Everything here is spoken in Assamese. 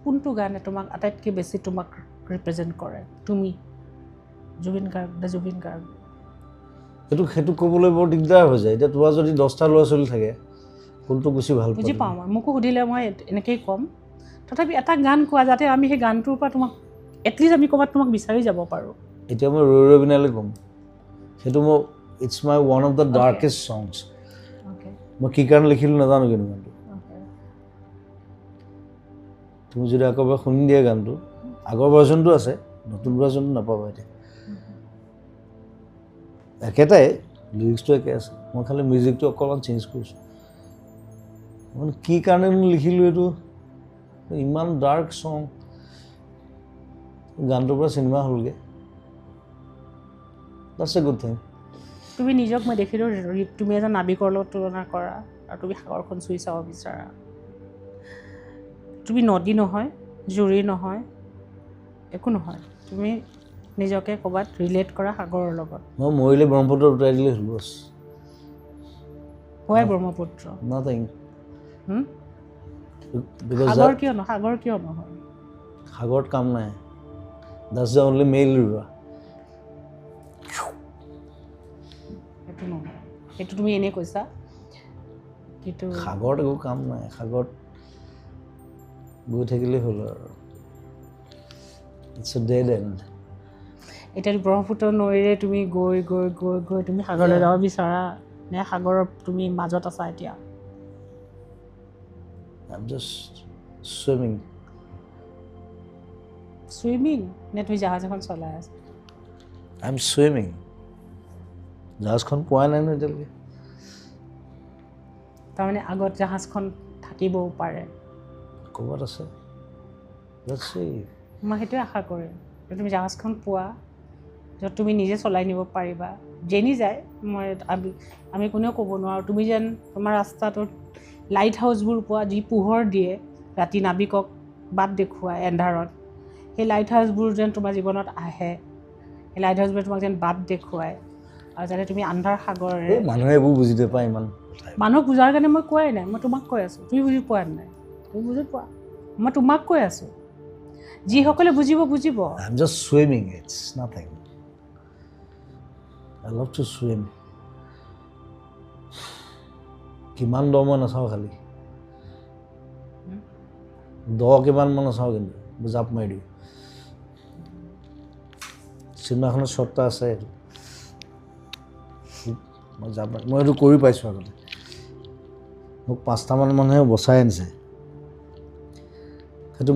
কোনটো গানে তোমাক আটাইতকৈ বেছি তোমাক ৰিপ্ৰেজেণ্ট কৰে তুমি জুবিন গাৰ্গ সেইটো ক'বলৈ বৰ দিগদাৰ হৈ যায় এতিয়া তোমাৰ যদি 10টা ল'ৰা ছোৱালী থাকে কোনটো বেছি ভাল পোৱা বুজি পাওঁ মই মোকো সুধিলে মই এনেকেই ক'ম তথাপি এটা গান কোৱা যাতে আমি সেই গানটোৰ পৰা তোমাক এটলিষ্ট আমি ক'ৰবাত তোমাক বিচাৰি যাব পাৰোঁ এতিয়া মই ৰৈ ৰৈ বিনালে ক'ম সেইটো মই it's my one of the darkest songs মই কি কাৰণে লিখিলোঁ নাজানো কিন্তু গানটো তুমি যদি আকৌ এবাৰ শুনি দিয়া গানটো আগৰ ভাৰ্জনটো আছে নতুন ভাৰ্জনটো নাপাবা এতিয়া একেটাই লিৰিক্সটো একে আছে মই খালি মিউজিকটো অকণমান চেঞ্জ কৰিছোঁ মানে কি কাৰণে লিখিলোঁ এইটো ইমান ডাৰ্ক ছং গানটোৰ পৰা চিনেমা হ'লগৈ দ্যাটছ এ গুড থিং তুমি নিজক মই দেখিলোঁ তুমি এজন নাবিকৰ লগত তুলনা কৰা আৰু তুমি সাগৰখন চুই চাব বিচাৰা তুমি নদী নহয় জুৰি নহয় একো নহয় তুমি নিজকে ক'ৰবাত ৰিলেট কৰা সাগৰৰ লগত মই মৰিলে ব্ৰহ্মপুত্ৰ উটাই দিলে হ'ল বছ হয় ব্ৰহ্মপুত্ৰ নাথিং সাগৰ কিয় নহয় সাগৰত কাম নাই that's the only mail river সেইটো নহয় সেইটো তুমি এনেই কৈছা কিন্তু সাগৰত একো কাম নাই সাগৰত গৈ থাকিলেই হ'ল আৰু ইটছ এ ডেড এণ্ড এতিয়া ব্ৰহ্মপুত্ৰ নৈৰে তুমি গৈ গৈ গৈ গৈ তুমি সাগৰলৈ যাব বিচাৰা নে সাগৰৰ তুমি মাজত আছা এতিয়া I'm just swimming নে তুমি জাহাজ এখন চলাই আছা I'm swimming জাহাজখন পোৱা নাই নহয় এতিয়ালৈকে তাৰমানে আগত জাহাজখন থাকিবও পাৰে ক'ৰবাত আছে let's see মই সেইটোৱে আশা কৰিম যে তুমি জাহাজখন পোৱা য'ত তুমি নিজে চলাই নিব পাৰিবা যেনি যায় মই আমি কোনেও ক'ব নোৱাৰোঁ তুমি যেন তোমাৰ ৰাস্তাটোত লাইট হাউচবোৰ পোৱা যি পোহৰ দিয়ে ৰাতি নাবিকক বাট দেখুৱাই এন্ধাৰত সেই লাইট হাউচবোৰ যেন তোমাৰ জীৱনত আহে সেই লাইট হাউচবোৰে তোমাক যেন বাট দেখুৱায় আৰু যাতে তুমি আন্ধাৰ সাগৰেৰে মানুহে এইবোৰ বুজি নাপায় ইমান মানুহক বুজাৰ কাৰণে মই কোৱাই নাই মই তোমাক কৈ আছোঁ তুমি বুজি পোৱা নাই তুমি বুজি পোৱা মই তোমাক কৈ আছোঁ যিসকলে বুজিব I'm just swimming it's nothing I love to swim কিমান দ মই নাচাওঁ খালি দ কিমান মই নাচাওঁ কিন্তু জাপ মাৰি দিওঁ চিনেমাখনৰ শ্বটটা আছে এইটো মই জাপ মাৰি মই এইটো কৰি পাইছোঁ আগতে মোক 5টামান মানুহে বচাই আনিছে